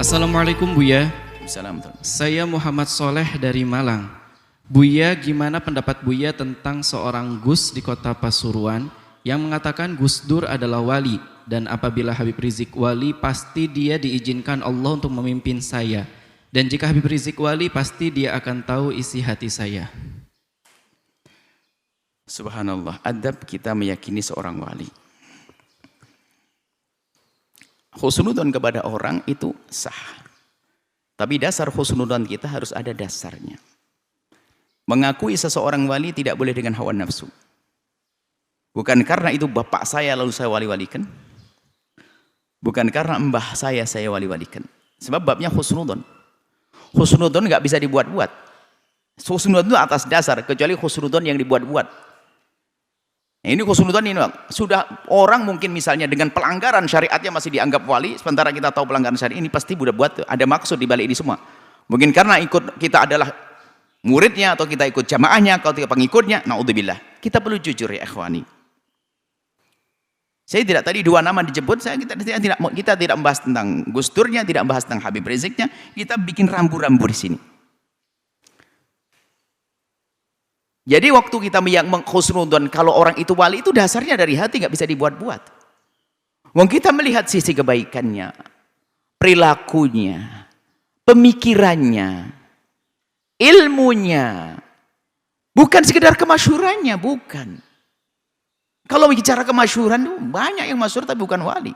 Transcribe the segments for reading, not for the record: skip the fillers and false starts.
Assalamualaikum Buya. Salam. Saya Muhammad Soleh dari Malang. Buya, gimana pendapat Buya tentang seorang Gus di kota Pasuruan yang mengatakan Gus Dur adalah wali, dan apabila Habib Rizik wali pasti dia diizinkan Allah untuk memimpin saya, dan jika Habib Rizik wali pasti dia akan tahu isi hati saya. Subhanallah, adab kita meyakini seorang wali. Husnudzon kepada orang itu sah. Tapi dasar husnudzon kita harus ada dasarnya. Mengakui seseorang wali tidak boleh dengan hawa nafsu. Bukan karena itu bapak saya lalu saya wali-walikan. Bukan karena mbah saya wali-walikan. Sebab babnya husnudzon. Husnudzon nggak bisa dibuat-buat. Husnudzon itu atas dasar, kecuali husnudzon yang dibuat-buat. Ini husnudzon ini sudah orang mungkin misalnya dengan pelanggaran syariatnya masih dianggap wali, sementara kita tahu pelanggaran syariat ini pasti udah buat ada maksud di balik ini semua. Mungkin karena ikut kita adalah muridnya atau kita ikut jamaahnya atau kita pengikutnya, naudzubillah. Kita perlu jujur ya ikhwani. Saya tidak tadi dua nama disebut, kita tidak membahas tentang Gus Durnya, tidak membahas tentang Habib Riziknya, kita bikin rambu-rambu di sini. Jadi waktu kita menghusnudzon kalau orang itu wali itu dasarnya dari hati, nggak bisa dibuat-buat. Wong kita melihat sisi kebaikannya, perilakunya, pemikirannya, ilmunya, bukan sekedar kemasyhurannya, bukan. Kalau bicara kemasyhuran itu banyak yang masyhur tapi bukan wali.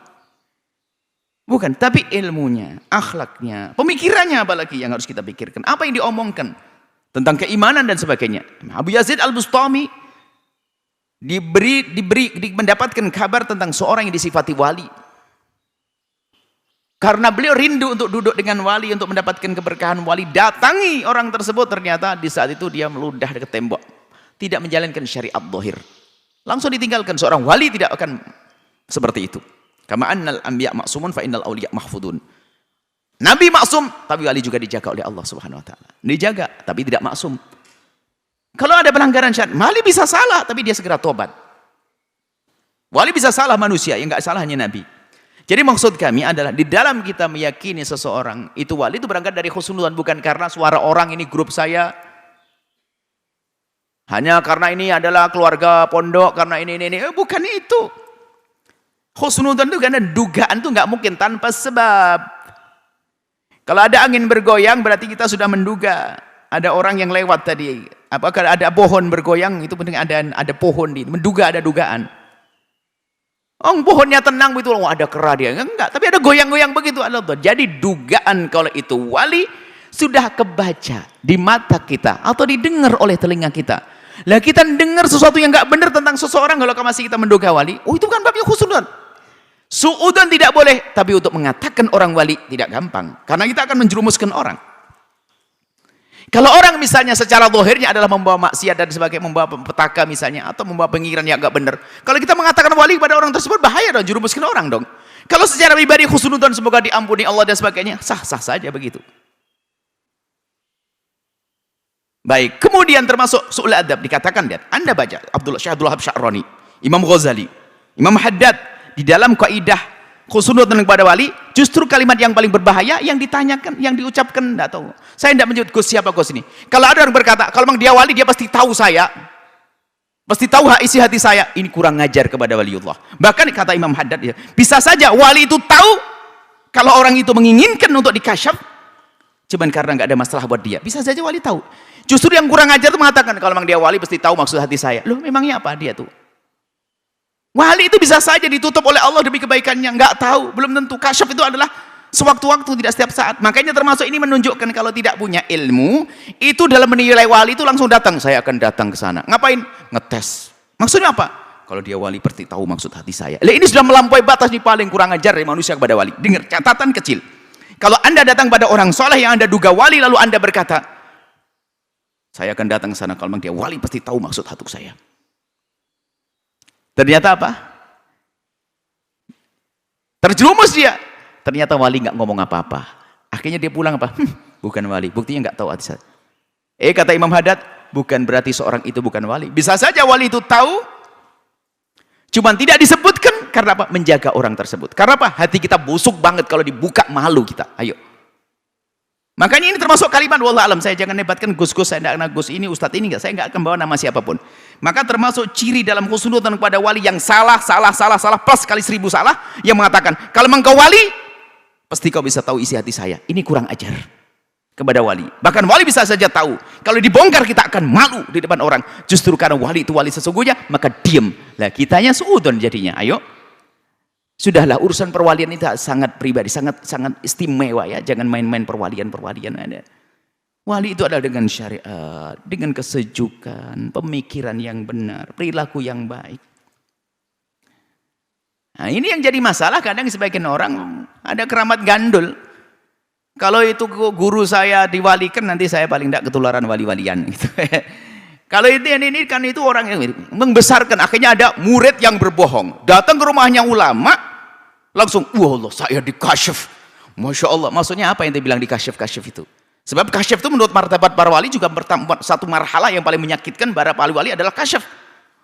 Bukan, tapi ilmunya, akhlaknya, pemikirannya apalagi yang harus kita pikirkan. Apa yang diomongkan tentang keimanan dan sebagainya. Abu Yazid Al-Bustami mendapatkan kabar tentang seorang yang disifati wali. Karena beliau rindu untuk duduk dengan wali, untuk mendapatkan keberkahan wali, datangi orang tersebut, ternyata di saat itu dia meludah ke tembok, tidak menjalankan syariat zahir. Langsung ditinggalkan. Seorang wali tidak akan seperti itu. Kama annal anbiya ma'sumun fa innal awliya mahfudun. Nabi maksum, tapi wali juga dijaga oleh Allah Subhanahu wa taala. Dijaga, tapi tidak maksum. Kalau ada pelanggaran syariat, wali bisa salah, tapi dia segera tobat. Wali bisa salah manusia, yang enggak salah hanya Nabi. Jadi maksud kami adalah di dalam kita meyakini seseorang itu wali, itu berangkat dari husnudzon, bukan karena suara orang ini grup saya, hanya karena ini adalah keluarga pondok, karena ini. Bukan itu. Husnudzon itu karena dugaan itu enggak mungkin tanpa sebab. Kalau ada angin bergoyang berarti kita sudah menduga ada orang yang lewat tadi. Apakah ada pohon bergoyang itu penting ada pohon di, menduga ada dugaan. Oh, pohonnya tenang begitu, oh, ada kera dia. Enggak, tapi ada goyang-goyang begitu. Jadi dugaan kalau itu wali sudah kebaca di mata kita atau didengar oleh telinga kita. Lah kita dengar sesuatu yang enggak benar tentang seseorang, kalau masih kita menduga wali, oh itu kan babnya husnudzon. Suudzon tidak boleh, tapi untuk mengatakan orang wali tidak gampang, karena kita akan menjerumuskan orang. Kalau orang misalnya secara zahirnya adalah membawa maksiat dan sebagainya, membawa petaka misalnya, atau membawa pengiran yang enggak benar, kalau kita mengatakan wali pada orang tersebut, bahaya dong, jerumuskan orang dong. Kalau secara pribadi husnudzon semoga diampuni Allah dan sebagainya, sah-sah saja begitu. Baik, kemudian termasuk su'ul adab, dikatakan, lihat, Anda baca Syekh Abdul Wahab Sya'rani, Imam Ghazali, Imam Haddad, di dalam kaidah husnudzon kepada wali, justru kalimat yang paling berbahaya yang ditanyakan, yang diucapkan, enggak tahu. Saya tidak menyebut Gus siapa Gus ini. Kalau ada orang berkata, kalau memang dia wali, dia pasti tahu saya, pasti tahu isi hati saya, ini kurang ngajar kepada waliullah. Bahkan kata Imam Haddad, bisa saja wali itu tahu kalau orang itu menginginkan untuk dikasyaf, cuman karena nggak ada masalah buat dia. Bisa saja wali tahu. Justru yang kurang ngajar itu mengatakan, kalau memang dia wali pasti tahu maksud hati saya. Loh, memangnya apa dia tuh? Wali itu bisa saja ditutup oleh Allah demi kebaikannya, nggak tahu, belum tentu. Kasyaf itu adalah sewaktu-waktu, tidak setiap saat. Makanya termasuk ini menunjukkan kalau tidak punya ilmu, itu dalam menilai wali itu langsung datang, saya akan datang ke sana. Ngapain? Ngetes. Maksudnya apa? Kalau dia wali pasti tahu maksud hati saya. Ini sudah melampaui batas, nih paling kurang ajar dari manusia kepada wali. Dengar catatan kecil. Kalau Anda datang pada orang soleh yang Anda duga wali, lalu Anda berkata, saya akan datang ke sana, kalau memang dia wali pasti tahu maksud hati saya. Ternyata apa? Terjerumus dia. Ternyata wali nggak ngomong apa-apa. Akhirnya dia pulang apa? Bukan wali. Buktinya nggak tahu hati saya. Kata Imam Haddad, bukan berarti seorang itu bukan wali. Bisa saja wali itu tahu, cuman tidak disebutkan karena apa? Menjaga orang tersebut. Karena apa? Hati kita busuk banget kalau dibuka, malu kita. Ayo, Makanya ini termasuk kalimat wallah alam. Saya jangan hebatkan gus-gus, saya tidak gus ini, ustadz ini, enggak. Saya enggak akan bawa nama siapapun. Maka termasuk ciri dalam khusnudzan kepada wali yang salah plus kali 1000 salah, yang mengatakan kalau engkau wali pasti kau bisa tahu isi hati saya. Ini kurang ajar kepada wali. Bahkan wali bisa saja tahu. Kalau dibongkar kita akan malu di depan orang. Justru karena wali itu wali sesungguhnya, maka diam. Lah kitanya suudon jadinya. Ayo. Sudahlah, urusan perwalian itu sangat pribadi, sangat istimewa ya. Jangan main-main perwalian ada. Wali itu adalah dengan syariat, dengan kesejukan, pemikiran yang benar, perilaku yang baik. Nah, ini yang jadi masalah kadang sebagian orang ada keramat gandul. Kalau itu guru saya diwalikan, nanti saya paling tidak ketularan wali-walian gitu. Kalau itu ini kan itu orang yang membesarkan, akhirnya ada murid yang berbohong, datang ke rumahnya ulama, langsung, wah Allah, saya dikasyaf, masya Allah. Maksudnya apa yang dia bilang dikasyaf itu? Sebab kasyaf itu menurut martabat para wali juga satu marhalah yang paling menyakitkan para wali adalah kasyaf.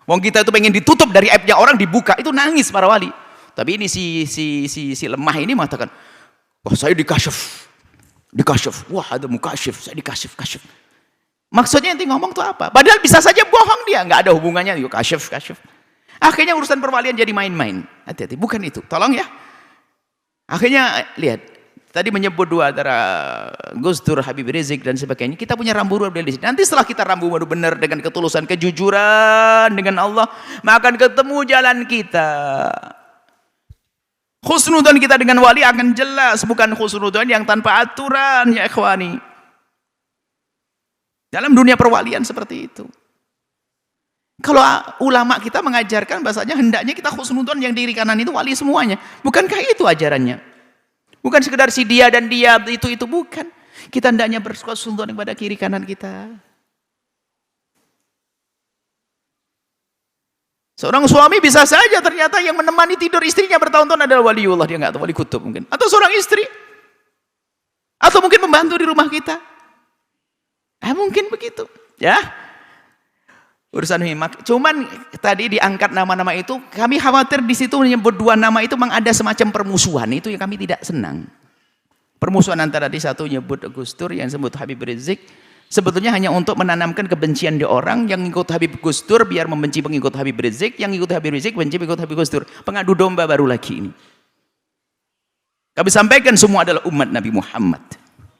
Wong kita itu pengen ditutup dari aibnya orang, dibuka, itu nangis para wali. Tapi ini si lemah ini mengatakan, wah saya dikasyaf, wah ada mukasyaf, saya dikasyaf. Maksudnya nanti ngomong tuh apa? Padahal bisa saja bohong dia, nggak ada hubungannya. Yuk kasyaf. Akhirnya urusan perwalian jadi main-main. Hati-hati, bukan itu. Tolong ya. Akhirnya lihat, tadi menyebut dua antara Gus Dur, Habib Rizik dan sebagainya. Kita punya rambu baru di sini. Nanti setelah kita rambu baru benar dengan ketulusan, kejujuran dengan Allah, maka akan ketemu jalan kita. Khusnudzan kita dengan wali akan jelas, bukan khusnudzan yang tanpa aturan ya ikhwani. Dalam dunia perwalian seperti itu. Kalau ulama kita mengajarkan bahasanya hendaknya kita khusnudzan yang di kiri kanan itu wali semuanya. Bukankah itu ajarannya? Bukan sekedar si dia dan dia itu bukan. Kita hendaknya berkhusnudzan kepada kiri kanan kita. Seorang suami bisa saja ternyata yang menemani tidur istrinya bertahun-tahun adalah waliullah, dia nggak tahu, wali kutub mungkin. Atau seorang istri. Atau mungkin pembantu di rumah kita. Mungkin begitu, ya. Urusan himak. Cuman tadi diangkat nama-nama itu, kami khawatir di situ menyebut dua nama itu memang ada semacam permusuhan. Itu yang kami tidak senang. Permusuhan antara di satu nyebut Gus Dur, yang sebut Habib Rizik, sebetulnya hanya untuk menanamkan kebencian di orang yang ngikut Habib Gus Dur biar membenci pengikut Habib Rizik, yang ngikut Habib Rizik benci pengikut Habib Gus Dur. Pengadu domba baru lagi ini. Kami sampaikan semua adalah umat Nabi Muhammad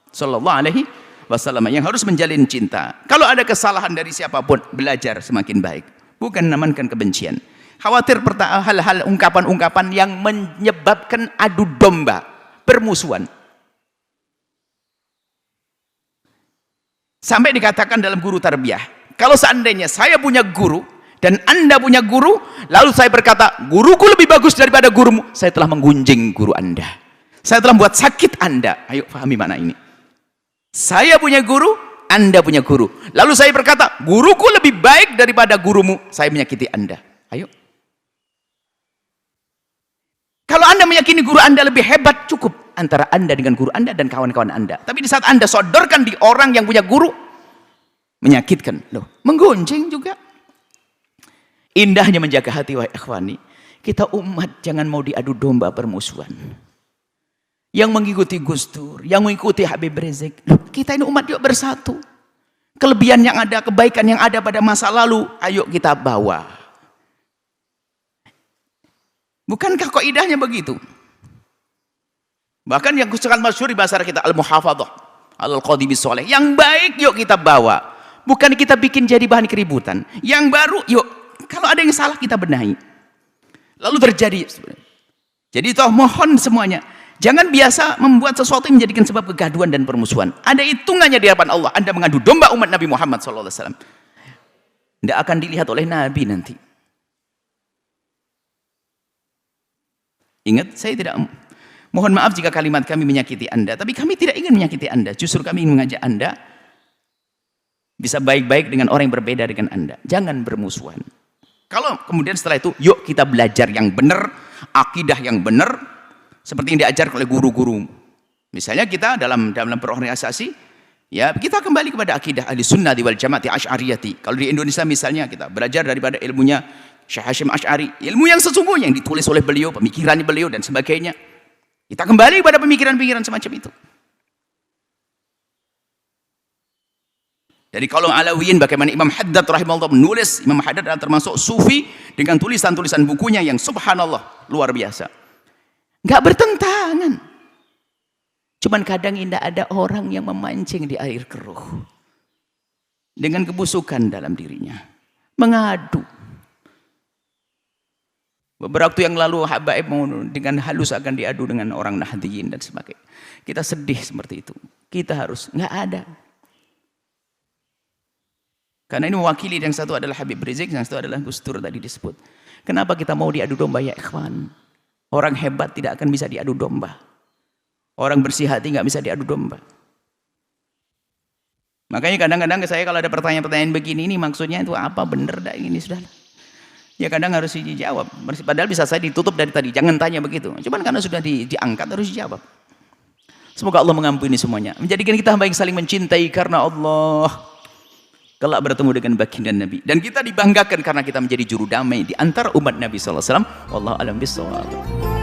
sallallahu alaihi wasallam yang harus menjalin cinta. Kalau ada kesalahan dari siapapun, belajar semakin baik, bukan menanamkan kebencian. Khawatir hal-hal ungkapan-ungkapan yang menyebabkan adu domba, permusuhan. Sampai dikatakan dalam guru tarbiyah, kalau seandainya saya punya guru dan Anda punya guru, lalu saya berkata, guruku lebih bagus daripada gurumu, saya telah menggunjing guru Anda. Saya telah membuat sakit Anda. Ayo pahami makna ini. Saya punya guru, Anda punya guru. Lalu saya berkata, guruku lebih baik daripada gurumu, saya menyakiti Anda. Ayo. Kalau Anda meyakini guru Anda lebih hebat, cukup antara Anda dengan guru Anda dan kawan-kawan Anda. Tapi di saat Anda sodorkan di orang yang punya guru, menyakitkan. Loh, menggunjing juga. Indahnya menjaga hati, wahai ikhwani. Kita umat jangan mau diadu domba permusuhan. Yang mengikuti Gus Dur, yang mengikuti Habib Rizik. Kita ini umat yuk bersatu. Kelebihan yang ada, kebaikan yang ada pada masa lalu, ayo kita bawa. Bukankah kaidahnya begitu? Bahkan yang sangat masyhur di bahasa kita, al-muhafadzah, al-qadibis soleh. Yang baik yuk kita bawa. Bukan kita bikin jadi bahan keributan. Yang baru yuk, kalau ada yang salah kita benahi. Lalu terjadi. Jadi toh mohon semuanya. Jangan biasa membuat sesuatu yang menjadikan sebab kegaduhan dan permusuhan. Ada hitungannya di hadapan Allah. Anda mengadu domba umat Nabi Muhammad SAW. Tidak akan dilihat oleh Nabi nanti. Ingat, saya tidak mohon maaf jika kalimat kami menyakiti Anda. Tapi kami tidak ingin menyakiti Anda. Justru kami ingin mengajak Anda bisa baik-baik dengan orang yang berbeda dengan Anda. Jangan bermusuhan. Kalau kemudian setelah itu, yuk kita belajar yang benar, akidah yang benar, seperti yang diajar oleh guru-guru. Misalnya kita dalam berorganisasi, ya kita kembali kepada akidah ahli sunnah wal jamaati asy'ariyati. Kalau di Indonesia misalnya kita belajar daripada ilmunya Syekh Hasyim Asy'ari, ilmu yang sesungguhnya yang ditulis oleh beliau, pemikirannya beliau dan sebagainya. Kita kembali kepada pemikiran-pemikiran semacam itu. Dari kaum Alawiyin, bagaimana Imam Haddad rahimahullah menulis. Imam Haddad adalah termasuk sufi dengan tulisan-tulisan bukunya yang subhanallah luar biasa. Nggak bertentangan. Cuman kadang tidak ada orang yang memancing di air keruh dengan kebusukan dalam dirinya, mengadu. Beberapa waktu yang lalu Habaib dengan halus akan diadu dengan orang Nahdliyin dan sebagainya. Kita sedih seperti itu. Kita harus, nggak ada. Karena ini mewakili, yang satu adalah Habib Rizik, yang satu adalah Gus Dur tadi disebut. Kenapa kita mau diadu domba ya ikhwan? Orang hebat tidak akan bisa diadu domba. Orang bersih hati nggak bisa diadu domba. Makanya kadang-kadang saya kalau ada pertanyaan-pertanyaan begini, ini maksudnya itu apa, bener dah ini sudah. Ya kadang harus dijawab. Padahal bisa saya ditutup dari tadi, jangan tanya begitu. Cuman karena sudah diangkat harus dijawab. Semoga Allah mengampuni semuanya. Menjadikan kita hamba yang saling mencintai karena Allah. Kelak bertemu dengan baginda Nabi. Dan kita dibanggakan karena kita menjadi juru damai di antara umat Nabi SAW. Wallahu a'lam bishawab.